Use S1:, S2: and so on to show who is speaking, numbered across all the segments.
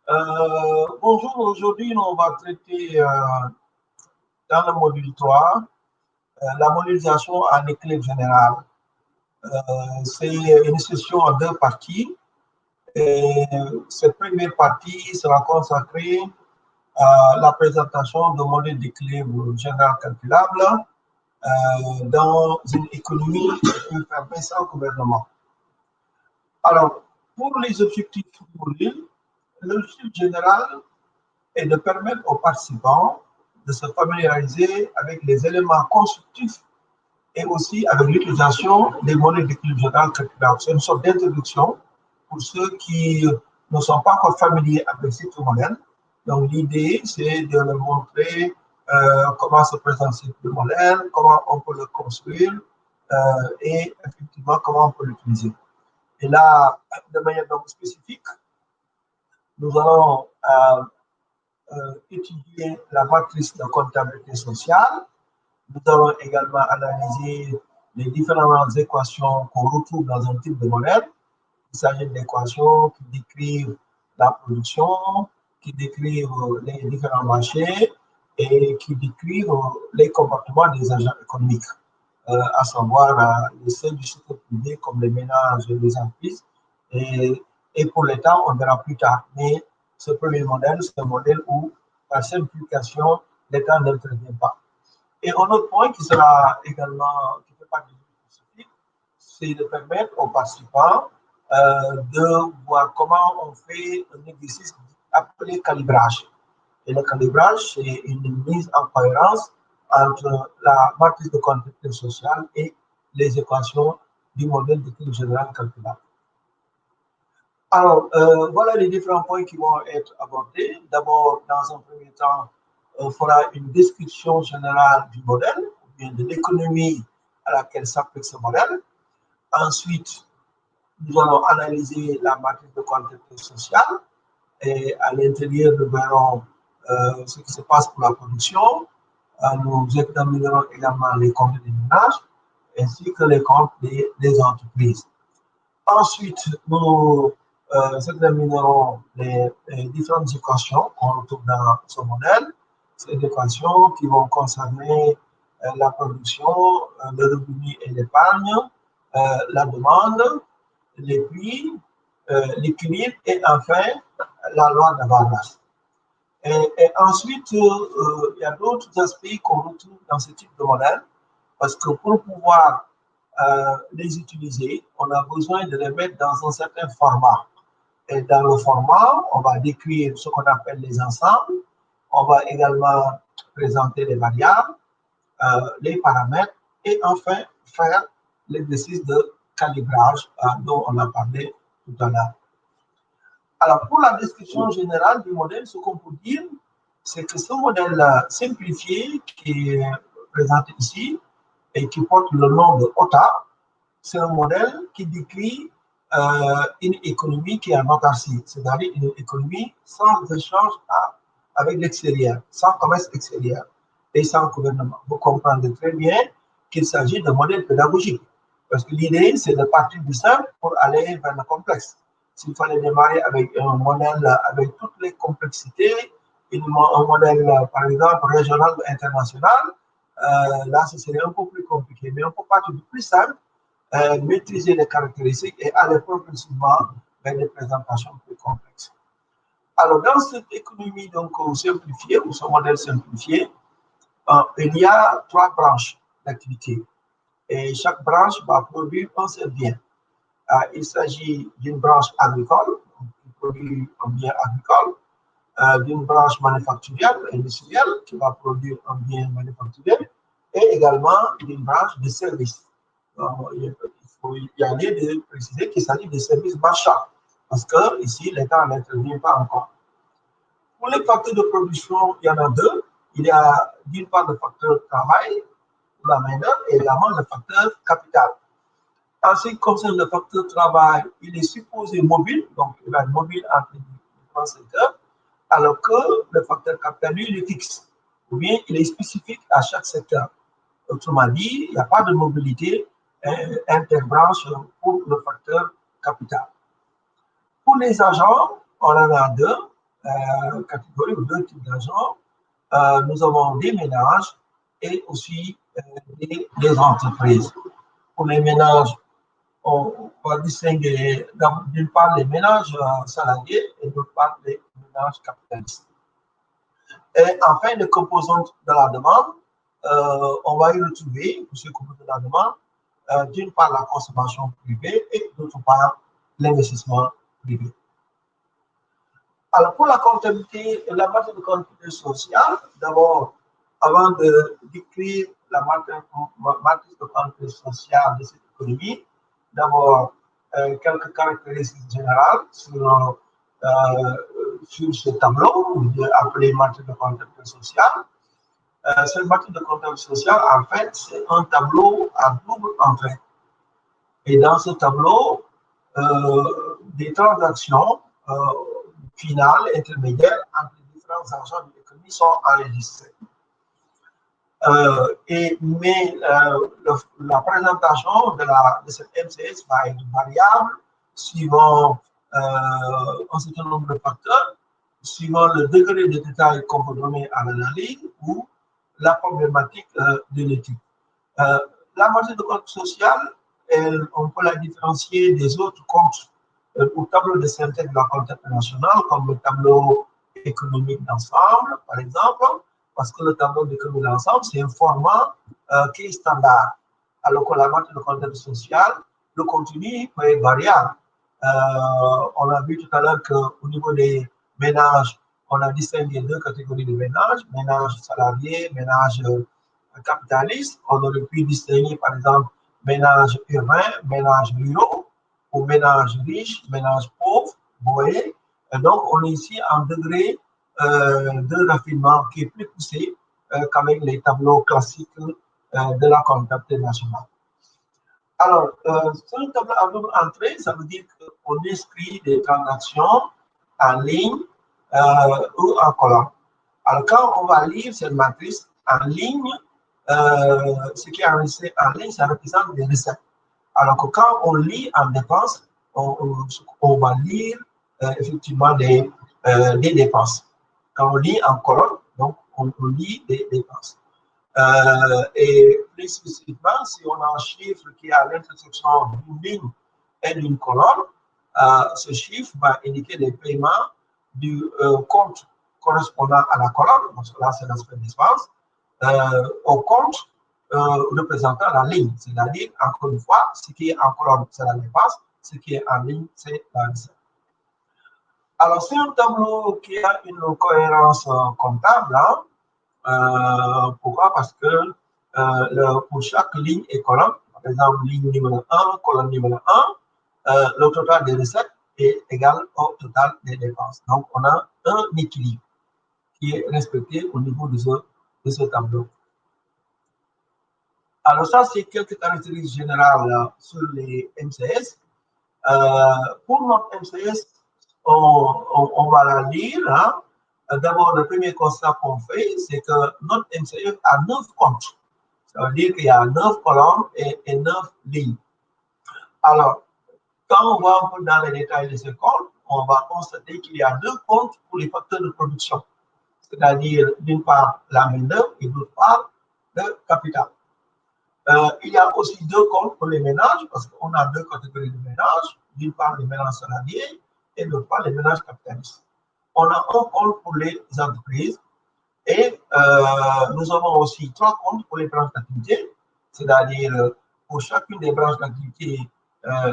S1: Bonjour, aujourd'hui on va traiter dans le module 3 la modélisation en équilibre général. C'est une session en deux parties. Et cette première partie sera consacrée à la présentation de modèles d'équilibre général calculable dans une économie qui peut faire baisser le gouvernement. Alors, pour les objectifs du module, l'objectif général est de permettre aux participants de se familiariser avec les éléments constructifs et aussi avec l'utilisation des modèles d'équilibre général calculable. C'est une sorte d'introduction pour ceux qui ne sont pas encore familiers avec ces modèles. Donc, l'idée, c'est de leur montrer comment se présente ce modèle, comment on peut le construire et effectivement comment on peut l'utiliser. Et là, de manière donc spécifique, nous allons étudier la matrice de comptabilité sociale. Nous allons également analyser les différentes équations qu'on retrouve dans un type de modèle. Il s'agit d'équations qui décrivent la production, qui décrivent les différents marchés et qui décrivent les comportements des agents économiques, à savoir les ceux du secteur privé comme les ménages et les entreprises. Et pour l'État, on verra plus tard. Mais ce premier modèle, c'est un modèle où, par simplification, l'État n'intervient pas. Et un autre point qui sera également, qui fait partie du spécifique, c'est de permettre aux participants de voir comment on fait un exercice appelé calibrage. Et le calibrage, c'est une mise en cohérence entre la matrice de comptabilité sociale et les équations du modèle d'équilibre général calculable. Alors, voilà les différents points qui vont être abordés. D'abord, dans un premier temps, on fera une description générale du modèle, ou bien de l'économie à laquelle s'applique ce modèle. Ensuite, nous allons analyser la matrice de comptabilité sociale. Et à l'intérieur, nous verrons ce qui se passe pour la production. Nous examinerons également les comptes des ménages ainsi que les comptes des entreprises. Ensuite, nous examinerons les différentes équations qu'on retrouve dans ce modèle. Ces équations qui vont concerner la production, le revenu et l'épargne, la demande, les prix, l'équilibre et enfin la loi de Vargas. Et ensuite, il y a d'autres aspects qu'on retrouve dans ce type de modèle parce que pour pouvoir les utiliser, on a besoin de les mettre dans un certain format. Et dans le format, on va décrire ce qu'on appelle les ensembles. On va également présenter les variables, les paramètres et enfin faire l'exercice de calibrage dont on a parlé tout à l'heure. Alors, pour la description générale du modèle, ce qu'on peut dire, c'est que ce modèle simplifié qui est présenté ici et qui porte le nom de OTA, c'est un modèle qui décrit une économie qui est en autarcie, c'est-à-dire une économie sans échange avec l'extérieur, sans commerce extérieur et sans gouvernement. Vous comprendrez très bien qu'il s'agit d'un modèle pédagogique, parce que l'idée, c'est de partir du simple pour aller vers le complexe. S'il fallait démarrer avec un modèle avec toutes les complexités, un modèle, par exemple, régional ou international, là, ce serait un peu plus compliqué. Mais on peut partir du plus simple, maîtriser les caractéristiques et aller progressivement vers des présentations plus complexes. Alors, dans cette économie donc, simplifiée, ou ce modèle simplifié, il y a trois branches d'activité. Et chaque branche va produire un seul bien. Il s'agit d'une branche agricole, qui produit un bien agricole, d'une branche manufacturière, industrielle, qui va produire un bien manufacturier, et également d'une branche de services. Il faut y aller de préciser qu'il s'agit de services marchands, parce que ici, l'État n'intervient pas encore. Pour les facteurs de production, il y en a deux. Il y a d'une part le facteur travail, pour la main-d'œuvre, et également le facteur capital. En ce qui concerne le facteur travail, il est supposé mobile, donc il va être mobile entre différents secteurs, alors que le facteur capital, lui, il est fixe, ou bien il est spécifique à chaque secteur. Autrement dit, il n'y a pas de mobilité interbranche pour le facteur capital. Pour les agents, on en a deux. catégories ou deux types d'agents. Nous avons des ménages et aussi des entreprises. Pour les ménages, on va distinguer d'une part les ménages salariés et d'autre part les ménages capitalistes. Et enfin, les composantes de la demande, on va y retrouver, pour ces composantes de la demande, d'une part la consommation privée et d'autre part l'investissement privé. Alors, pour la comptabilité, la matière de comptabilité sociale, d'abord, avant de décrire la matière de comptabilité sociale de cette économie, d'abord, quelques caractéristiques générales sur ce tableau, appelé matière de comptabilité sociale. Cette matière de comptabilité sociale, en fait, c'est un tableau à double entrée. Et dans ce tableau, des transactions finales, intermédiaires, entre les différents agents de l'économie sont enregistrées. Mais la présentation de cette MCS va être variable suivant un certain nombre de facteurs, suivant le degré de détail qu'on peut donner à l'analyse ou la problématique de l'étude. La matière de compte social, on peut la différencier des autres comptes au tableau de synthèse de la comptabilité nationale, comme le tableau économique d'ensemble, par exemple, parce que le tableau d'économie d'ensemble, c'est un format qui est standard. Alors que la matière de comptabilité sociale, le contenu peut être variable. On a vu tout à l'heure qu'au niveau des ménages, on a distingué deux catégories de ménages, ménages salariés, ménages capitalistes. On aurait pu distinguer, par exemple, ménages urbains, ménages ruraux, ou ménages riches, ménages pauvres, vous voyez. Et donc, on est ici en degré de raffinement qui est plus poussé qu'avec les tableaux classiques de la comptabilité nationale. Alors, sur le tableau à double entrée, ça veut dire qu'on inscrit des transactions en ligne ou en colonne. Alors, quand on va lire cette matrice en ligne, ce qui est enregistré en ligne, ça représente des recettes. Alors que quand on lit en dépenses, on va lire effectivement des dépenses. Quand on lit en colonne, donc on lit des dépenses. Et plus spécifiquement, si on a un chiffre qui est à l'intersection d'une ligne et d'une colonne, ce chiffre va indiquer les paiements du compte correspondant à la colonne, parce que là c'est l'aspect dépenses, au compte représentant la ligne, c'est-à-dire, encore une fois, ce qui est en colonne, c'est la dépense, ce qui est en ligne, c'est la recette. Alors, c'est un tableau qui a une cohérence comptable. Hein. Pourquoi? Parce que pour chaque ligne et colonne, par exemple, ligne numéro 1, colonne numéro 1, le total des recettes est égal au total des dépenses. Donc, on a un équilibre qui est respecté au niveau de ce tableau. Alors, ça, c'est quelques caractéristiques générales sur les MCS. Pour notre MCS, on va la lire. Hein. D'abord, le premier constat qu'on fait, c'est que notre MCS a 9 comptes. Ça veut dire qu'il y a 9 colonnes et 9 lignes. Alors, quand on va un peu dans les détails de ces comptes, on va constater qu'il y a 2 comptes pour les facteurs de production. C'est-à-dire, d'une part, la main-d'œuvre et d'autre part, le capital. Il y a aussi 2 comptes pour les ménages, parce qu'on a 2 catégories de ménages. D'une part, les ménages salariés et d'autre part, les ménages capitalistes. On a un compte pour les entreprises et nous avons aussi 3 comptes pour les branches d'activité, c'est-à-dire pour chacune des branches d'activité,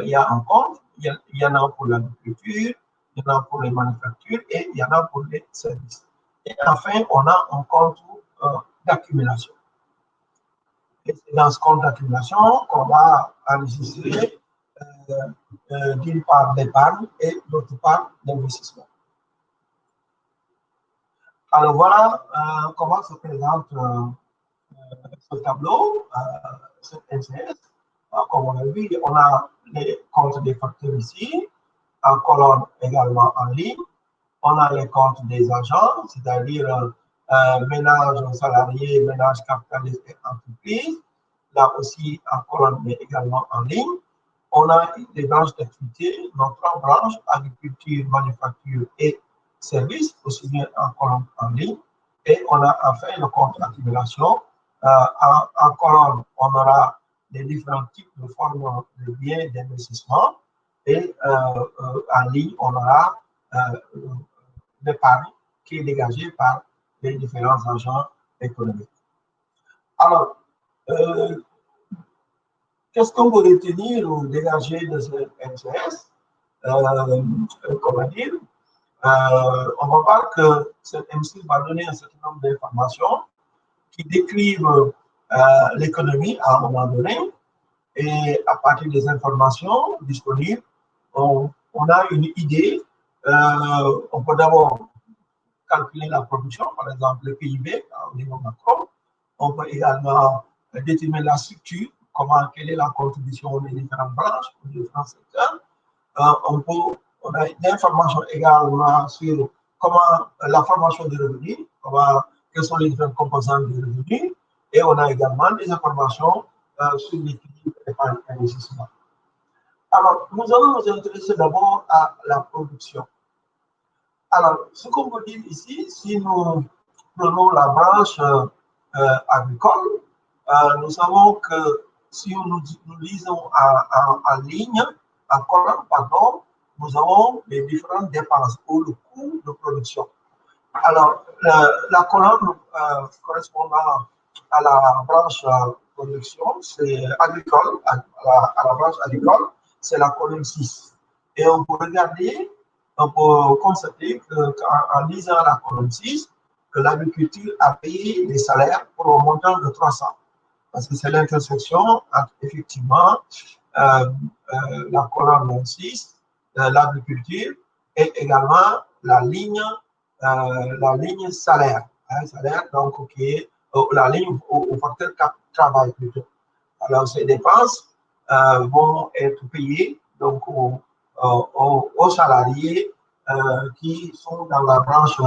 S1: il y a un compte, il y en a pour l'agriculture, il y en a pour les manufactures et il y en a pour les services. Et enfin, on a un compte d'accumulation. Et c'est dans ce compte d'accumulation qu'on va enregistrer d'une part l'épargne et d'autre part l'investissement. Alors voilà comment se présente ce tableau, ce MCS. Comme on a vu, on a les comptes des facteurs ici, en colonne également en ligne. On a les comptes des agents, c'est-à-dire ménages salariés, ménages capitalistes et entreprises. Là aussi en colonne, mais également en ligne. On a des branches d'activité, nos 3 branches, agriculture, manufacture et services, aussi bien en colonne en ligne. Et on a enfin le compte accumulation. En colonne, on aura les différents types de formes de biens d'investissement. Et en ligne, on aura l'épargne qui est dégagée par les différents agents économiques. Alors, qu'est-ce qu'on peut retenir ou dégager de ce MCS? Comment dire? On va voir que cette MC va donner un certain nombre d'informations qui décrivent l'économie à un moment donné. Et à partir des informations disponibles, on a une idée. On peut d'abord calculer la production, par exemple le PIB au niveau macro. On peut également déterminer la structure, quelle est la contribution des différentes branches, des différents secteurs. On a des informations également sur la formation des revenus, quelles sont les différentes composantes des revenus, et on a également des informations sur l'équilibre épargne-investissement. Alors, nous allons nous intéresser d'abord à la production. Alors, ce qu'on peut dire ici, si nous prenons la branche agricole, nous savons que si nous lisons en ligne, en colonne, pardon, nous avons les différentes dépenses ou le coût de production. Alors, la colonne correspondant à la branche production, c'est agricole, à la branche agricole, c'est la colonne 6. Et on peut regarder, on peut constater qu'en lisant la colonne 6, que l'agriculture a payé des salaires pour un montant de 300. Parce que c'est l'intersection entre effectivement la colonne 6, l'agriculture, et également la ligne salaire. Salaire, donc, qui est la ligne au facteur travail plutôt. Alors, ces dépenses vont être payées donc, aux salariés qui sont dans la branche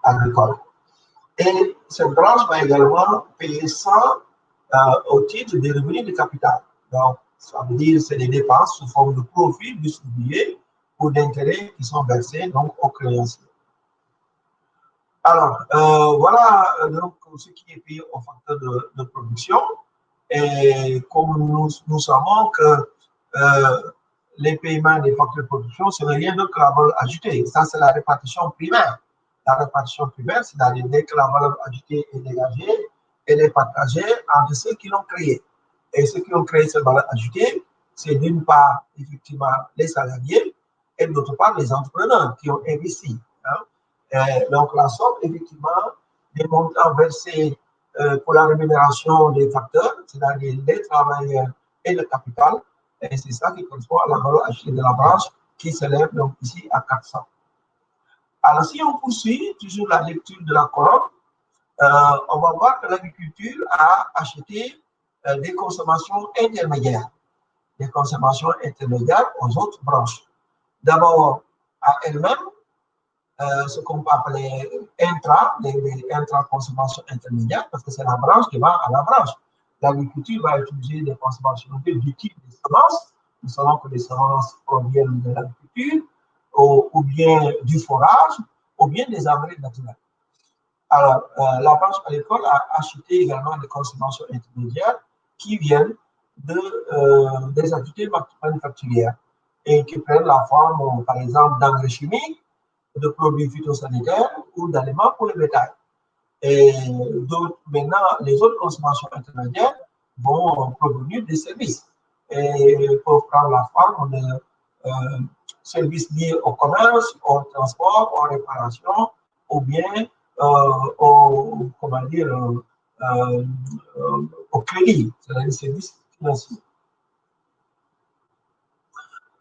S1: agricole. Et cette branche va également payer ça au titre des revenus de capital. Donc, ça veut dire que c'est des dépenses sous forme de profit distribués ou d'intérêts qui sont versés donc, aux créanciers. Alors, voilà donc ce qui est payé au facteur de production. Et comme nous savons que les paiements des facteurs de production, ce n'est rien d'autre que la valeur ajoutée. Ça, c'est la répartition primaire. La répartition primaire, c'est-à-dire dès que la valeur ajoutée est dégagée, elle est partagée entre ceux qui l'ont créée. Et ceux qui ont créé cette valeur ajoutée, c'est d'une part, effectivement, les salariés et d'autre part, les entrepreneurs qui ont investi. Donc, la somme, effectivement, des montants versés pour la rémunération des facteurs, c'est-à-dire les travailleurs et le capital, et c'est ça qui correspond à la valeur ajoutée de la branche qui s'élève donc ici à 400. Alors, si on poursuit toujours la lecture de la colonne, on va voir que l'agriculture a acheté des consommations intermédiaires aux autres branches. D'abord, à elle-même, ce qu'on peut appeler les intra-consommations intermédiaires, parce que c'est la branche qui va à la branche. L'agriculture va utiliser des consommations du type des semences. Nous savons que les semences proviennent de l'agriculture, ou bien du forage, ou bien des engrais naturels. Alors, la branche agricole a acheté également des consommations intermédiaires qui viennent des activités manufacturières et qui prennent la forme, par exemple, d'engrais chimiques, de produits phytosanitaires ou d'aliments pour le bétail. Et maintenant, les autres consommations intermédiaires vont provenir des services et peuvent prendre la forme de services liés au commerce, au transport, aux réparations, ou bien au crédit, c'est-à-dire services financiers.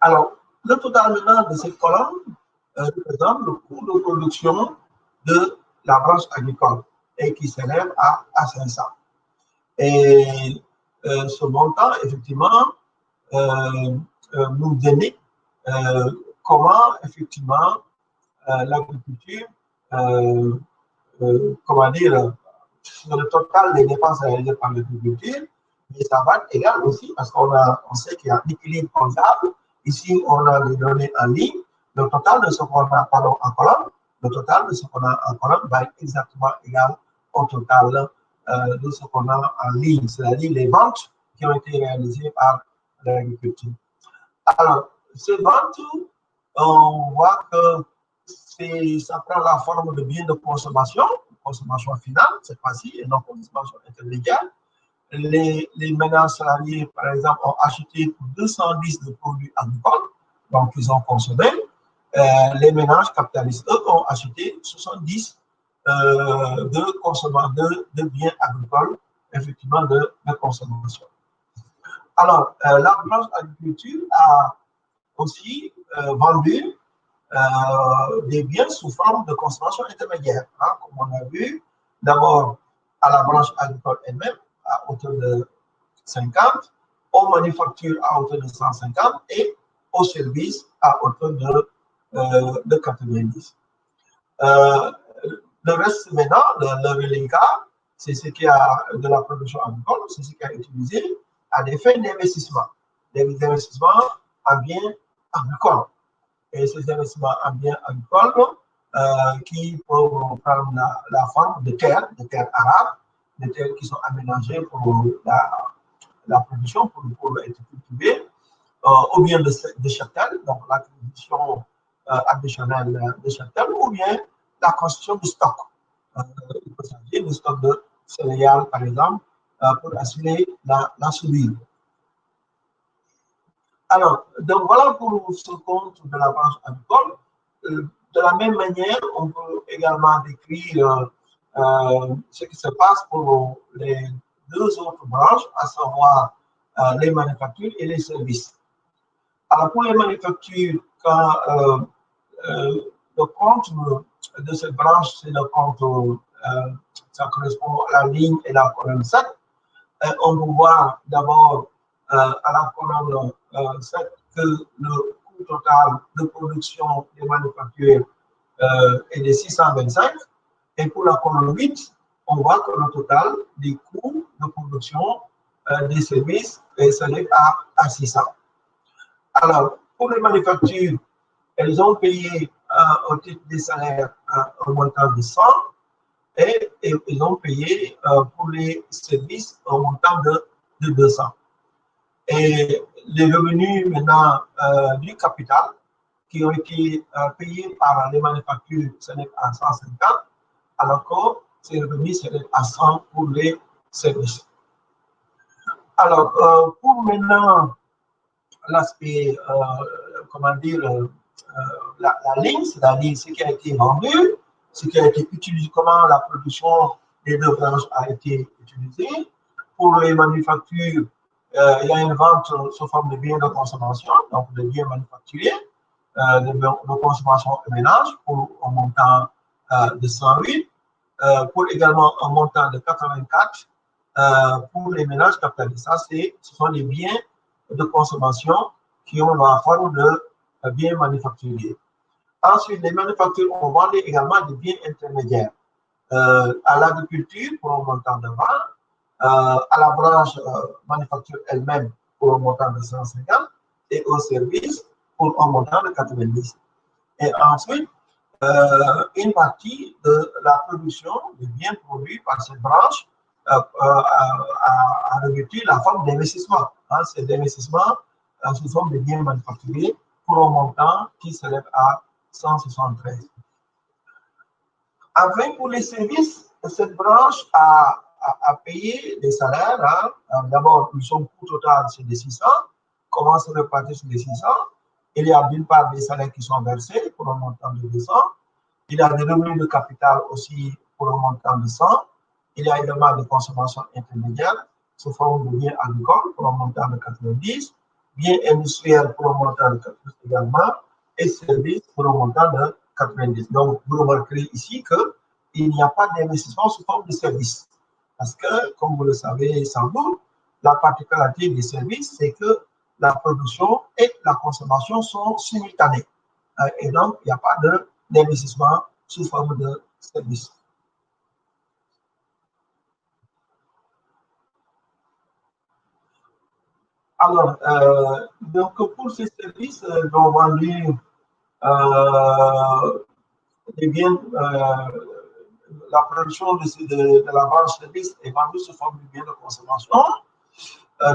S1: Alors, le total maintenant de cette colonne représente le coût de production de la branche agricole et qui s'élève à 500. Et ce montant, effectivement, nous indique comment, effectivement, l'agriculture, sur le total des dépenses réalisées par l'agriculture, mais ça va être égal aussi parce qu'on sait qu'il y a un équilibre comptable. Ici, on a les données en ligne. Le total de ce qu'on a en colonne le total de ce qu'on a en colonne va être exactement égal au total de ce qu'on a en ligne, c'est-à-dire les ventes qui ont été réalisées par l'agriculture. Alors, ces ventes, on voit que ça prend la forme de biens de consommation finale, cette fois-ci, et non consommation intermédiaire. Les ménages salariés, par exemple, ont acheté pour 210 de produits agricoles, donc ils ont consommé. Les ménages capitalistes, eux, ont acheté 70 de biens agricoles, effectivement, de consommation. Alors, la branche agriculture a aussi vendu des biens sous forme de consommation intermédiaire, hein, comme on a vu, d'abord à la branche agricole elle-même, à hauteur de 50, aux manufactures à hauteur de 150 et aux services à hauteur de 90. Le reste maintenant, le reliquat, c'est ce qui a de la production agricole, c'est ce qui a été utilisé à des fins d'investissement, des investissements en biens agricoles. Et ces investissements en biens agricoles qui peuvent prendre la forme de terres arables, des terres qui sont aménagées pour la production, pour être cultivées, ou bien de cheptel, donc l'acquisition additionnelle de cheptel, ou bien la construction de stocks. Il peut s'agir de stocks de céréales, par exemple, pour assurer la survie. Alors, donc voilà pour ce compte de la branche agricole. De la même manière, on peut également décrire ce qui se passe pour les deux autres branches, à savoir les manufactures et les services. Alors, pour les manufactures, quand le compte de cette branche, c'est le compte, ça correspond à la ligne et la colonne 7. On peut voir d'abord à la colonne 7 que le coût total de production des manufactures est de 625. Et pour la colonne 8, on voit que le total des coûts de production des services s'élève à 600. Alors, pour les manufactures, elles ont payé au titre des salaires un montant de 100 et ils ont payé pour les services un montant de 200. Et les revenus maintenant du capital qui ont été payés par les manufactures s'élèvent à 150, alors que ces revenus s'élèvent à 100 pour les services. Alors, pour maintenant l'aspect, comment dire, la ligne, c'est-à-dire ce qui a été vendu, ce qui a été utilisé, comment la production des deux branches a été utilisée. Pour les manufactures, il y a une vente sous forme de biens de consommation, donc de biens manufacturiers, de consommation et ménage pour un montant de 108, pour également un montant de 84 pour les ménages capitalistes. Ça, ce sont des biens de consommation qui ont la forme de biens manufacturiers. Ensuite, les manufactures ont vendu également des biens intermédiaires à l'agriculture pour un montant de 20, à la branche manufacture elle-même pour un montant de 150 et au service pour un montant de 90. Et ensuite, une partie de la production des biens produits par cette branche a revêtu la forme d'investissement. Hein, c'est d'investissement sous forme de biens manufacturiers pour un montant qui s'élève à 173. Enfin, pour les services, cette branche a payé des salaires. Hein. D'abord, son coût total, c'est de 600. Comment se répartit sur les 600? Il y a d'une part des salaires qui sont versés pour un montant de 200. Il y a des revenus de capital aussi pour un montant de 100. Il y a également des consommations intermédiaires sous forme de biens agricoles pour un montant de 90, biens industriels pour un montant de 90 également, et services pour un montant de 90. Donc, vous remarquerez ici qu'il n'y a pas d'investissement sous forme de services. Parce que, comme vous le savez sans doute, la particularité des services, c'est que la production et la consommation sont simultanées. Et donc, il n'y a pas d'investissement sous forme de services. Alors, donc pour ces services, ils ont vendu devient la production de la branche service est vendue sous forme de biens de consommation,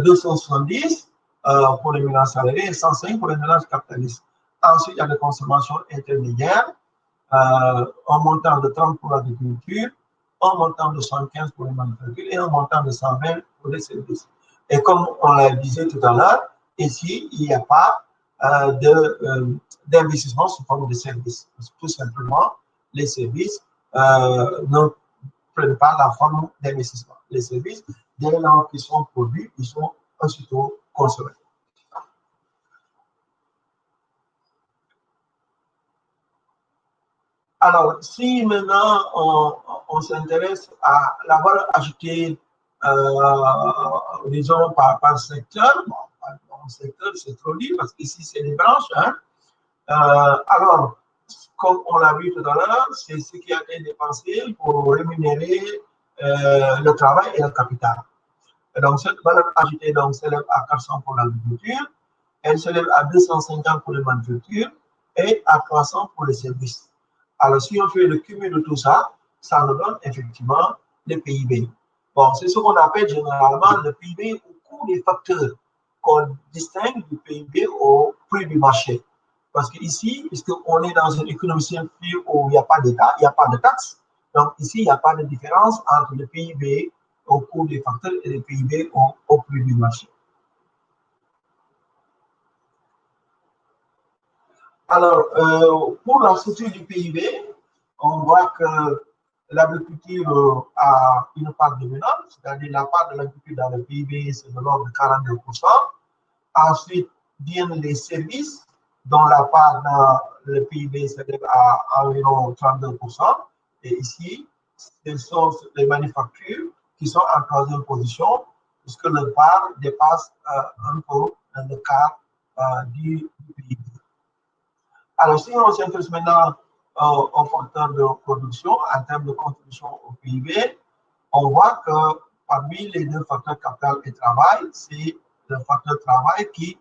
S1: 270 pour les ménages salariés et 105 pour les ménages capitalistes. Ensuite, il y a des consommations intermédiaires, un montant de 30 pour l'agriculture, un montant de 115 pour les manufactures et un montant de 120 pour les services. Et comme on l'a dit tout à l'heure, ici, il n'y a pas d'investissement sous forme de services. Tout simplement, les services ne prennent pas la forme d'investissement. Les services, dès lors qu'ils sont produits, ils sont aussitôt consommés. Alors, si maintenant on s'intéresse à la valeur ajoutée, disons par secteur, bon, par secteur, c'est trop dit parce qu'ici c'est des branches. Hein. Alors, comme on l'a vu tout à l'heure, c'est ce qui a été dépensé pour rémunérer le travail et le capital. Et donc, cette valeur ajoutée s'élève à 400 pour l'agriculture, elle s'élève à 250 pour les manufactures et à 300 pour les services. Alors, si on fait le cumul de tout ça, ça nous donne effectivement le PIB. Bon, c'est ce qu'on appelle généralement le PIB au coût des facteurs qu'on distingue du PIB au prix du marché. Parce qu'ici, puisqu'on est dans une économie simplifiée où il n'y a pas d'État, il n'y a pas de taxes, donc ici, il n'y a pas de différence entre le PIB au coût des facteurs et le PIB au prix du marché. Alors, pour la structure du PIB, on voit que l'agriculture a une part dominante, c'est-à-dire la part de l'agriculture dans le PIB, c'est de l'ordre de 42%. Ensuite, viennent les services, dont la part dans le PIB s'élève à environ 32%. Et ici, ce sont les manufactures qui sont en troisième position, puisque leur part dépasse un peu le quart du PIB. Alors, si on s'intéresse maintenant aux facteurs de production en termes de contribution au PIB, on voit que parmi les deux facteurs capital et travail, c'est le facteur travail qui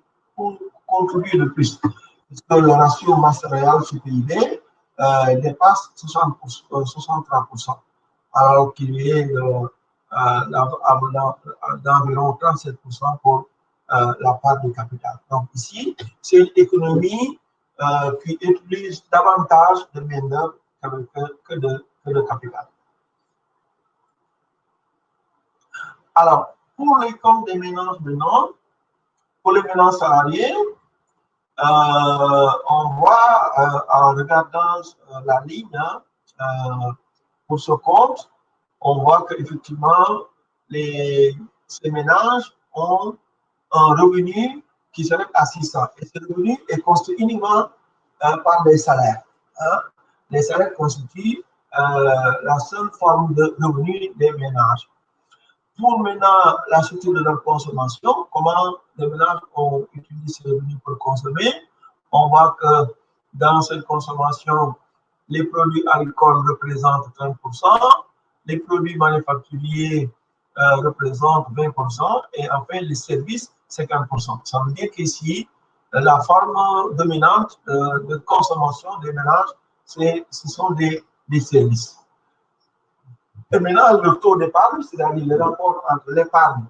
S1: contribue le plus, puisque le ratio masse salariale sur PIB dépasse 63%, alors qu'il est d'environ 37% pour la part du capital. Donc ici, c'est une économie qui utilise davantage de main-d'œuvre que de capital. Alors, pour les comptes des ménages maintenant, pour les ménages salariés, on voit en regardant la ligne pour ce compte, on voit qu'effectivement, ces ménages ont un revenu qui s'élève à 600. Et ce revenu est construit uniquement par les salaires. Hein. Les salaires constituent la seule forme de revenu des ménages. Pour maintenant la structure de leur consommation, comment les ménages ont utilisé ces revenus pour consommer, on voit que dans cette consommation, les produits agricoles représentent 30%, les produits manufacturiers représentent 20% et enfin les services 50%. Ça veut dire qu'ici, la forme dominante de consommation des ménages, ce sont des services. Et maintenant, le taux d'épargne, c'est-à-dire le rapport entre l'épargne,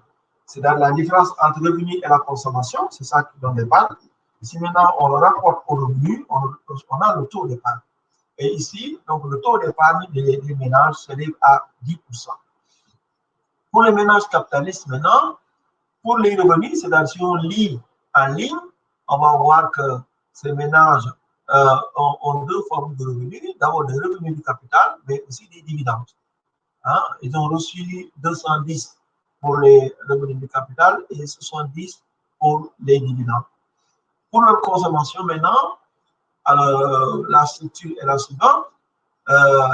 S1: c'est-à-dire la différence entre le revenu et la consommation, c'est ça qui donne l'épargne. Si maintenant on le rapporte au revenu, on a le taux d'épargne. Et ici, donc le taux d'épargne des ménages s'élève à 10%. Pour les ménages capitalistes maintenant, pour les revenus, c'est-à-dire si on lit en ligne, on va voir que ces ménages ont deux formes de revenus. D'abord des revenus du capital, mais aussi des dividendes. Hein, ils ont reçu 210 pour les revenus du capital et 70 pour les dividendes. Pour leur consommation maintenant, alors, la structure est la suivante.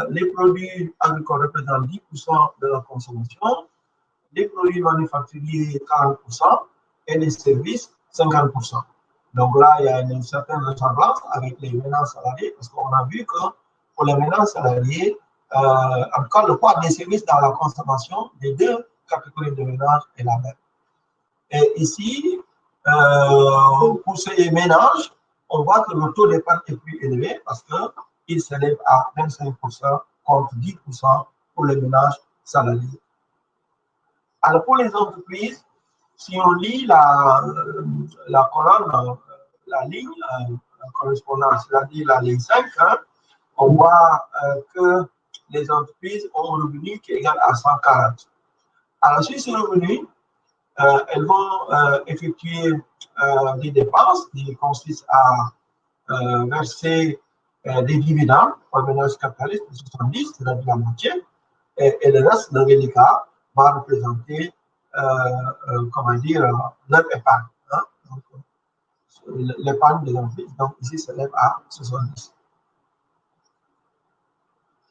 S1: Les produits agricoles représentent 10% de la consommation, les produits manufacturiers 40% et les services 50%. Donc là, il y a une certaine ressemblance avec les ménages salariés parce qu'on a vu que pour les ménages salariés, en tout cas, le poids des services dans la consommation des deux catégories de ménages est la même. Et ici, pour ces ménages, on voit que le taux d'épargne est plus élevé parce que il s'élève à 25% contre 10% pour les ménages salariés. Alors, pour les entreprises, si on lit la colonne, la ligne, la correspondance, c'est-à-dire la ligne 5, hein, on voit que les entreprises ont un revenu qui est égal à 140. Alors, sur ce revenu, elles vont effectuer des dépenses qui consistent à verser des dividendes aux ménages capitalistes de 70, c'est-à-dire la moitié, et le reste, le reliquat, va représenter, comment dire, leur épargne. Hein? L'épargne des entreprises, donc ici, s'élève à 70.